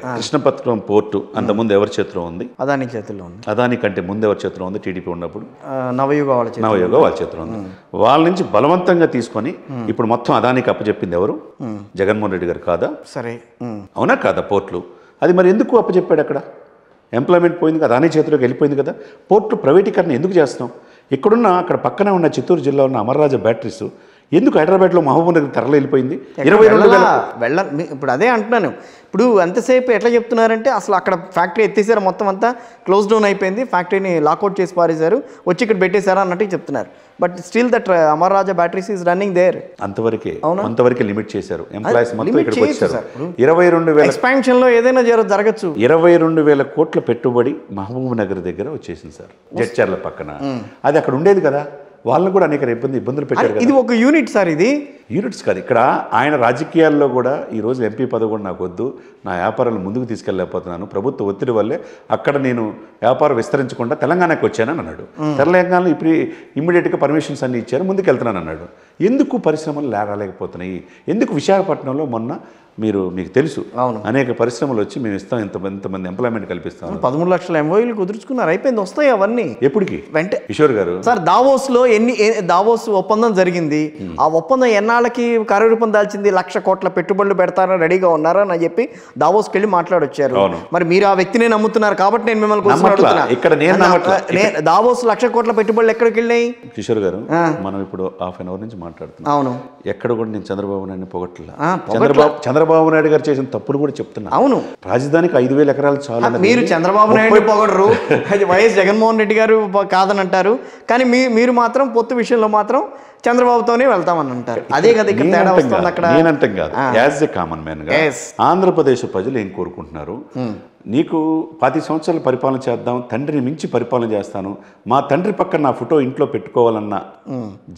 Krishnapatnam port అంతకుముందు ఎవరి చేతిలో ఉంది? అదాని చేతిలో ఉంది. అదాని కంటే ముందు ఎవరి చేతిలో ఉంది? టీడీపీ ఉన్నప్పుడు నవయుగ వాళ్ళ చేతిలో ఉంది. వాళ్ళ నుంచి బలవంతంగా తీసుకొని ఇప్పుడు మొత్తం అదానికి అప్పచెప్పింది ఎవరు? జగన్మోహన్ రెడ్డి గారు కాదా? సరే, అవునా కాదా? పోర్టులు అది మరి ఎందుకు అప్పచెప్పాడు? అక్కడ ఎంప్లాయ్మెంట్ పోయింది కదా, అదాని చేతిలోకి వెళ్ళిపోయింది కదా. పోర్టు ప్రైవేటీకరణ ఎందుకు చేస్తున్నాం? ఇక్కడున్న అక్కడ పక్కనే ఉన్న చిత్తూరు జిల్లా ఉన్న అమర్రాజా బ్యాటరీస్ ఎందుకు హైదరాబాద్లో మహబూబ్ నగర్ తరలి వెళ్ళిపోయింది? 22 ఇప్పుడు అదే అంటున్నాను. ఇప్పుడు ఎంతసేపు ఎట్లా చెప్తున్నారంటే అసలు అక్కడ ఫ్యాక్టరీ ఎత్తేసారు, మొత్తం అంతా క్లోజ్ డౌన్ అయిపోయింది, ఫ్యాక్టరీని లాకౌట్ చేసి పారేశారు, వచ్చి ఇక్కడ పెట్టేశారు అన్నట్టు చెప్తున్నారు. But still that Amara Raja batteries is running there. అంతవరకే లిమిట్ చేశారు. ఎంప్లాయీస్ మొత్తం ఇక్కడికి వచ్చారు. 22,000 ఎక్స్పాన్షన్ లో ఏదైనా జరగచ్చు. 22,000 కోట్ల పెట్టుబడి మహబూబ్ నగర్ దగ్గర వచ్చేసింది సార్, జడ్చర్ల పక్కన. అది అక్కడ ఉండేది కదా, వాళ్ళని కూడా అనేక ఇబ్బందులు పెట్టారు. ఇది ఒక యూనిట్ సార్, ఇది యూనిట్స్ కాదు. ఇక్కడ ఆయన రాజకీయాల్లో కూడా ఈరోజు ఎంపీ పదవి కూడా నాకు వద్దు, నా వ్యాపారాలు ముందుకు తీసుకెళ్ళలేకపోతున్నాను, ప్రభుత్వ ఒత్తిడి వల్లే అక్కడ నేను వ్యాపారం విస్తరించకుండా తెలంగాణకు వచ్చానని అన్నాడు. తెలంగాణలో ఇప్పుడు ఇమ్మీడియట్గా పర్మిషన్స్ అన్ని ఇచ్చారు, ముందుకు వెళ్తున్నాను అన్నాడు. ఎందుకు పరిశ్రమలు రాలేకపోతున్నాయి? ఎందుకు విశాఖపట్నంలో మొన్న మీకు తెలుసు అనేక పరిశ్రమలు వచ్చి మేము ఇస్తాం, ఇంతమంది ఎంప్లాయ్మెంట్ కల్పిస్తాం, 13 లక్షల ఎంఓయూలు కుదుర్చుకున్నారు, అయిపోయింది. వస్తాయి అవన్నీ ఎప్పటికి? వెంటనే కిషోర్ గారు సార్ దావోస్ ఒప్పందం జరిగింది. ఆ ఒప్పందం ఎన్నాళ్ళకి కార్యరూపం దాల్చింది? 1,00,000 కోట్ల పెట్టుబడులు పెడతారని రెడీగా ఉన్నారా అని చెప్పి దావోస్కి వెళ్ళి మాట్లాడొచ్చారు. మరి మీరు ఆ వ్యక్తినే నమ్ముతున్నారు కాబట్టి నేను మిమ్మల్ని దావోస్ 1,00,000 కోట్ల పెట్టుబడులు ఎక్కడికి వెళ్ళాయి? కిషోర్ గారు, మనం ఇప్పుడు హాఫ్ అన్ అవర్ నుంచి మాట్లాడుతున్నాం. అవును, ఎక్కడ కూడా నేను చంద్రబాబు నాయుడు పొగట్లా. చంద్రబాబు నాయుడు గారు చేసిన తప్పులు కూడా చెప్తున్నా. అవును, రాజధానికి 5,000 ఎకరాలు చాలు. మీరు చంద్రబాబు నాయుడు పొగడరు, వైఎస్ జగన్మోహన్ రెడ్డి గారు కాదని అంటారు, కానీ మీరు మాత్రం పొత్తు విషయంలో మాత్రం చంద్రబాబుతోనే వెళ్తామని అంటారు. అదే కదా ఇక్కడ తేడా వస్తుంది. అక్కడ నేనంటాం కాదు, యాజ్ ఎ కామన్ మ్యాన్ గా ఆంధ్రప్రదేశ్ ప్రజలు ఏం కోరుకుంటున్నారు? నీకు 10 సంవత్సరాలు పరిపాలన చేద్దాం, తండ్రిని మించి పరిపాలన చేస్తాను, మా తండ్రి పక్కన నా ఫోటో ఇంట్లో పెట్టుకోవాలన్న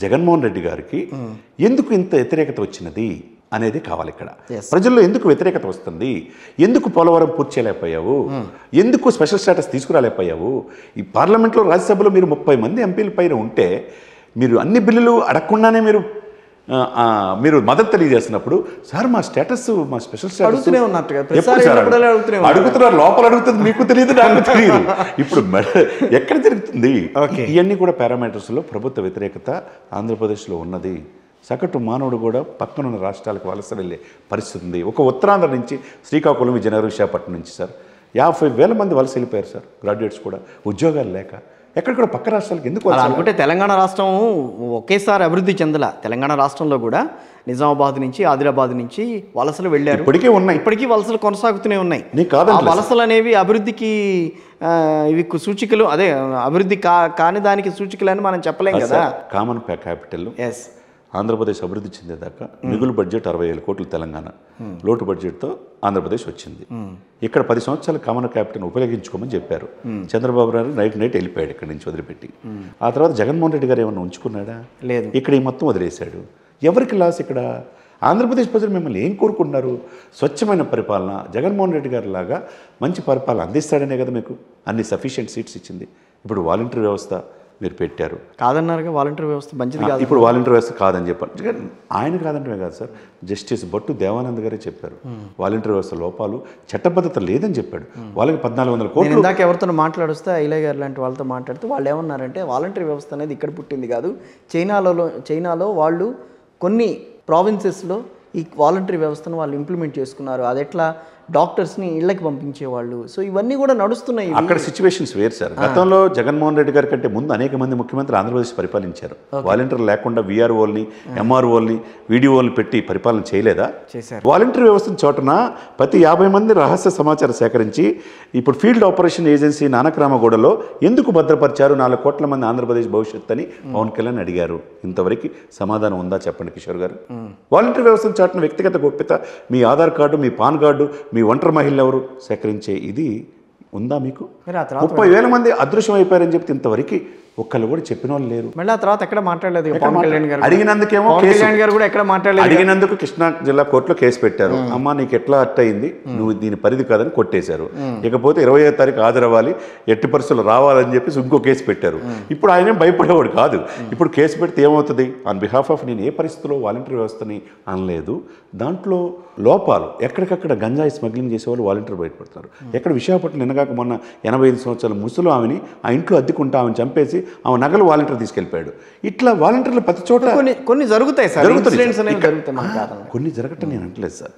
జగన్మోహన్ రెడ్డి గారికి ఎందుకు ఇంత వ్యతిరేకత వచ్చినది అనేది కావాలి. ఇక్కడ ప్రజల్లో ఎందుకు వ్యతిరేకత వస్తుంది? ఎందుకు పోలవరం పూర్తి చేయలేకపోయావు? ఎందుకు స్పెషల్ స్టేటస్ తీసుకురాలేకపోయావు? ఈ పార్లమెంట్లో రాజ్యసభలో మీరు 30 మంది ఎంపీల పైన ఉంటే మీరు అన్ని బిల్లులు అడగకుండానే మీరు మద్దతు తెలియజేస్తున్నప్పుడు, సార్ మా స్టేటస్, మా స్పెషల్ స్టేటస్ అడుగుతున్నారు, లోపల అడుగుతుంది, మీకు తెలియదు, నాకు తెలియదు. ఇప్పుడు ఎక్కడ జరుగుతుంది? ఇవన్నీ కూడా పారామీటర్స్లో ప్రభుత్వ వ్యతిరేకత ఆంధ్రప్రదేశ్లో ఉన్నది. సగటు మానవుడు కూడా పక్కనున్న రాష్ట్రాలకు వలస వెళ్ళే పరిస్థితి ఉంది. ఒక ఉత్తరాంధ్ర నుంచి శ్రీకాకుళం, విజయనగరం, విశాఖపట్నం నుంచి సార్ 50,000 మంది వలస వెళ్ళిపోయారు సార్, గ్రాడ్యుయేట్స్ కూడా, ఉద్యోగాలు లేక. ఎక్కడ కూడా పక్క రాష్ట్రాలకు ఎందుకు అనుకుంటే తెలంగాణ రాష్ట్రం ఒకేసారి అభివృద్ధి చెందల. తెలంగాణ రాష్ట్రంలో కూడా నిజామాబాద్ నుంచి, ఆదిలాబాద్ నుంచి వలసలు వెళ్ళారు. ఇప్పటికీ ఉన్నాయి, ఇప్పటికీ వలసలు కొనసాగుతూనే ఉన్నాయి. వలసలు అనేవి అభివృద్ధికి ఇవి సూచికలు, అదే అభివృద్ధి కాని దానికి సూచికలు అని మనం చెప్పలేం కదా. కామన్ క్యాపిటల్ ఆంధ్రప్రదేశ్ అభివృద్ధి చెందేదాకా మిగులు బడ్జెట్ 60,000 కోట్లు తెలంగాణ, లోటు బడ్జెట్తో ఆంధ్రప్రదేశ్ వచ్చింది. ఇక్కడ 10 సంవత్సరాల కామన్ క్యాపిటల్ ఉపయోగించుకోమని చెప్పారు. చంద్రబాబు నాయుడు నైట్ వెళ్ళిపోయాడు ఇక్కడి నుంచి వదిలిపెట్టి. ఆ తర్వాత జగన్మోహన్ రెడ్డి గారు ఏమన్నా ఉంచుకున్నాడా? లేదు. ఇక్కడ ఈ మొత్తం వదిలేశాడు. ఎవరికి లాస్ ఇక్కడ? ఆంధ్రప్రదేశ్ ప్రజలు మిమ్మల్ని ఏం కోరుకుంటున్నారు? స్వచ్ఛమైన పరిపాలన, జగన్మోహన్ రెడ్డి గారి లాగా మంచి పరిపాలన అందిస్తాడనే కదా మీకు అన్ని సఫిషియెంట్ సీట్స్ ఇచ్చింది. ఇప్పుడు వాలంటరీ వ్యవస్థ మీరు పెట్టారు, కాదన్నారుగా. వాలంటరీ వ్యవస్థ మంచిది కాదు. ఇప్పుడు వాలంటరీ వ్యవస్థ కాదని చెప్పారు. ఆయన కాదంటే కాదు సార్, జస్టిస్ భట్టు దేవానంద్ గారే చెప్పారు వాలంటరీ వ్యవస్థ లోపాలు, చట్టబద్ధత లేదని చెప్పాడు. వాళ్ళకి 1,400 కోట్లు. ఇందాక ఎవరితో మాట్లాడుస్తే ఐలయ్య గారు లాంటి వాళ్ళతో మాట్లాడితే వాళ్ళు ఏమన్నారంటే వాలంటరీ వ్యవస్థ అనేది ఇక్కడ పుట్టింది కాదు, చైనాలో వాళ్ళు కొన్ని ప్రావిన్సెస్లో ఈ వాలంటరీ వ్యవస్థను వాళ్ళు ఇంప్లిమెంట్ చేసుకున్నారు. అది ఎట్లా డాక్టర్స్ని ఇళ్ళకి పంపించేవాళ్ళు. సో ఇవన్నీ కూడా నడుస్తున్నాయి. అక్కడ సిచ్యువేషన్స్ వేరు సార్. గతంలో జగన్మోహన్ రెడ్డి గారి కంటే ముందు అనేక మంది ముఖ్యమంత్రులు ఆంధ్రప్రదేశ్ పరిపాలించారు. వాలంటీర్ లేకుండా విఆర్ఓల్ని, ఎంఆర్ఓల్ని, వీడియోల్ని పెట్టి పరిపాలన చేయలేదా? చేశారు. వాలంటీర్ వ్యవస్థను చోటన ప్రతి 50 మంది రహస్య సమాచారం సేకరించి ఇప్పుడు ఫీల్డ్ ఆపరేషన్ ఏజెన్సీ నానక్రామగూడలో ఎందుకు భద్రపరిచారు? 4 కోట్ల మంది ఆంధ్రప్రదేశ్ భవిష్యత్తు అని పవన్ కళ్యాణ్ అడిగారు. ఇంతవరకు సమాధానం ఉందా చెప్పండి కిషోర్ గారు? వాలంటీర్ వ్యవస్థను చాటున వ్యక్తిగత గోప్యత, మీ ఆధార్ కార్డు, మీ పాన్ కార్డు, మీ ఒంటరి మహిళలు ఎవరు సేకరించే ఇది ఉందా మీకు? 30,000 మంది అదృశ్యం అయిపోయారని చెప్తే ఇంతవరకు ఒక్కళ్ళు కూడా చెప్పిన వాళ్ళు లేరు. మళ్ళీ ఆ తర్వాత ఎక్కడ మాట్లాడలేదు పవన్ కళ్యాణ్ గారు. అడిగినందుకేమో పవన్ కళ్యాణ్ గారు కూడా ఎక్కడ మాట్లాడలేదు. అడిగినందుకు కృష్ణా జిల్లా కోర్టులో కేసు పెట్టారు. అమ్మ నీకు ఎట్లా అట్ట అయింది, నువ్వు దీని పరిధి కాదని కొట్టేశారు. ఇకపోతే 25వ తారీఖు హాజరవ్వాలి, ఎట్టి పరిస్థితులు రావాలని చెప్పేసి ఇంకో కేసు పెట్టారు. ఇప్పుడు ఆయన భయపడేవాడు కాదు. ఇప్పుడు కేసు పెడితే ఏమవుతుంది? ఆన్ బిహాఫ్ ఆఫ్ నేను ఏ పరిస్థితుల్లో వాలంటీర్ వ్యవస్థని అనలేదు. దాంట్లో లోపాలు ఎక్కడికక్కడ గంజాయి స్మగ్లింగ్ చేసేవాళ్ళు వాలంటీర్ బయటపడతారు. ఎక్కడ విశాఖపట్నం నిన్నగాక మొన్న 85 సంవత్సరాల ముసలు ఆమెని ఆ ఇంట్లో అద్దెకుంటా ఆమెను చంపేసి ఆమె నగలు వాలంటీర్ తీసుకెళ్ళిపోయాడు. ఇట్లా వాలంటీర్లు ప్రతి చోట కొన్ని జరుగుతాయి సార్, కొన్ని జరగటం నేను అంటలేదు సార్.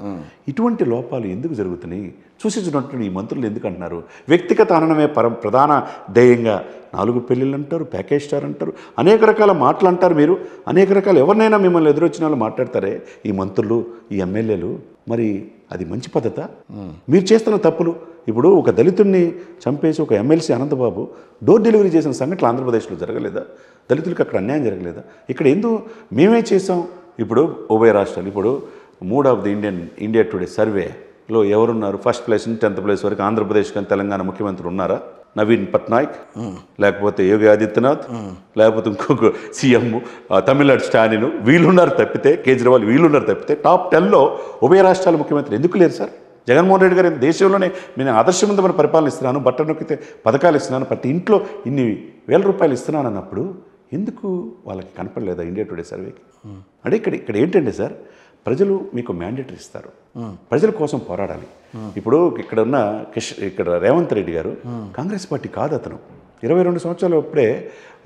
ఇటువంటి లోపాలు ఎందుకు జరుగుతున్నాయి చూసించినట్టు ఈ మంత్రులు ఎందుకు అంటున్నారు? వ్యక్తిగత ఆనందమే ప్రధాన ధ్యేయంగా 4 పెళ్ళిళ్ళు అంటారు, ప్యాకేజ్ స్టార్ అంటారు, అనేక రకాల మాటలు అంటారు. మీరు అనేక రకాల ఎవరినైనా మిమ్మల్ని ఎదురొచ్చిన వాళ్ళు మాట్లాడతారే ఈ మంత్రులు, ఈ ఎమ్మెల్యేలు. మరి అది మంచి పద్ధత? మీరు చేస్తున్న తప్పులు. ఇప్పుడు ఒక దళితుడిని చంపేసి ఒక ఎమ్మెల్సీ అనంతబాబు డోర్ డెలివరీ చేసిన సంఘటనలు ఆంధ్రప్రదేశ్లో జరగలేదా? దళితులకు అక్కడ అన్యాయం జరగలేదా? ఇక్కడ ఎందుకు మేమే చేసాం? ఇప్పుడు ఉభయ రాష్ట్రాలు, ఇప్పుడు 3 ఆఫ్ ది ఇండియా టుడే సర్వేలో ఎవరున్నారు? ఫస్ట్ ప్లేస్ నుంచి 10th ప్లేస్ వరకు ఆంధ్రప్రదేశ్ కానీ తెలంగాణ ముఖ్యమంత్రి ఉన్నారా? నవీన్ పట్నాయక్, లేకపోతే యోగి ఆదిత్యనాథ్, లేకపోతే ఇంకొక సీఎం తమిళనాడు స్టాలిన్, వీళ్ళున్నారు తప్పితే, కేజ్రీవాల్ వీళ్ళున్నారు తప్పితే టాప్ 10లో ఉభయ రాష్ట్రాల ముఖ్యమంత్రి ఎందుకు లేరు సార్? జగన్మోహన్ రెడ్డి గారు దేశంలోనే నేను ఆదర్శవంతమైన పరిపాలన ఇస్తున్నాను, బట్ట నొక్కితే పథకాలు ఇస్తున్నాను, ప్రతి ఇంట్లో ఇన్ని వేల రూపాయలు ఇస్తున్నాను అన్నప్పుడు ఎందుకు వాళ్ళకి కనపడలేదా ఇండియా టుడే సర్వేకి? అంటే ఇక్కడ ఏంటంటే సార్, ప్రజలు మీకు మ్యాండేటరీ ఇస్తారు, ప్రజల కోసం పోరాడాలి. ఇప్పుడు ఇక్కడ రేవంత్ రెడ్డి గారు కాంగ్రెస్ పార్టీ కాదు, అతను 22 సంవత్సరాలు అప్పుడే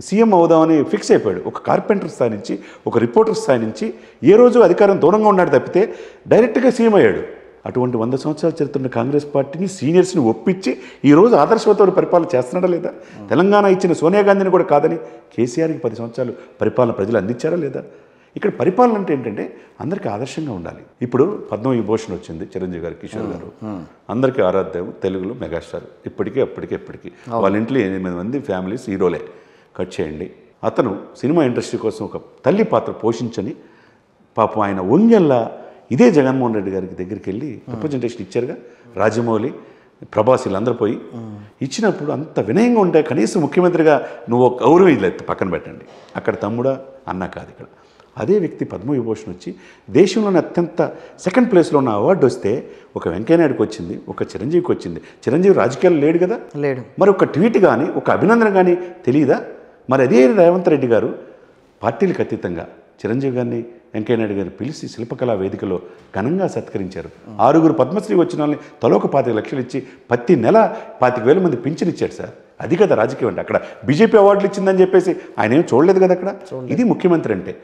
సీఎం అవుదామని ఫిక్స్ అయిపోయాడు. ఒక కార్పెంటర్ స్థాయి నుంచి, ఒక రిపోర్టర్ స్థాయి నుంచి ఏ రోజు అధికారం దూరంగా ఉన్నాడు తప్పితే డైరెక్ట్గా సీఎం అయ్యాడు. అటువంటి 100 సంవత్సరాలు చరిత్ర కాంగ్రెస్ పార్టీని సీనియర్స్ని ఒప్పించి ఈరోజు ఆదర్శవంతమైన పరిపాలన చేస్తున్నాడా లేదా? తెలంగాణ ఇచ్చిన సోనియా గాంధీని కూడా కాదని కేసీఆర్కి 10 సంవత్సరాలు పరిపాలన ప్రజలు అందించారా లేదా? ఇక్కడ పరిపాలన అంటే ఏంటంటే అందరికీ ఆదర్శంగా ఉండాలి. ఇప్పుడు పద్మవిభూషణ్ వచ్చింది చిరంజీవి గారు, కిషోర్ గారు, అందరికీ ఆరాధ్యం, తెలుగులో మెగాస్టార్, ఇప్పటికీ ఎప్పటికీ వాళ్ళ ఇంట్లో 8 మంది ఫ్యామిలీస్ హీరోలే. కట్ చేయండి. అతను సినిమా ఇండస్ట్రీ కోసం ఒక తల్లి పాత్ర పోషించని పాపం ఆయన ఒంగెల్లా ఇదే జగన్మోహన్ రెడ్డి గారికి దగ్గరికి వెళ్ళి రిప్రజెంటేషన్ ఇచ్చారుగా. రాజమౌళి, ప్రభాస్ వీళ్ళందరూ పోయి ఇచ్చినప్పుడు అంత వినయంగా ఉంటే కనీసం ముఖ్యమంత్రిగా నువ్వు గౌరవం ఇది పక్కన పెట్టండి. అక్కడ తమ్ముడా అన్నా కాదు. ఇక్కడ అదే వ్యక్తి పద్మవిభూషణ్ వచ్చి దేశంలోని అత్యంత సెకండ్ ప్లేస్లో ఉన్న అవార్డు వస్తే ఒక వెంకయ్యనాయుడుకి వచ్చింది, ఒక చిరంజీవికి వచ్చింది. చిరంజీవి రాజకీయాలు లేడు కదా, లేడు. మరి ఒక ట్వీట్ కానీ ఒక అభినందన కానీ తెలియదా? మరి అదే రేవంత్ రెడ్డి గారు పార్టీలకు అతీతంగా చిరంజీవి గారిని, వెంకయ్యనాయుడు గారిని పిలిచి శిల్పకళా వేదికలో ఘనంగా సత్కరించారు. 6 పద్మశ్రీ వచ్చిన వాళ్ళని తలోక 25 లక్షలు ఇచ్చి ప్రతి నెల 25,000 మంది పింఛన్ ఇచ్చాడు సార్. అది కదా రాజకీయం అంటే. అక్కడ బీజేపీ అవార్డులు ఇచ్చిందని చెప్పేసి ఆయన ఏం చూడలేదు కదా అక్కడ. ఇది ముఖ్యమంత్రి అంటే.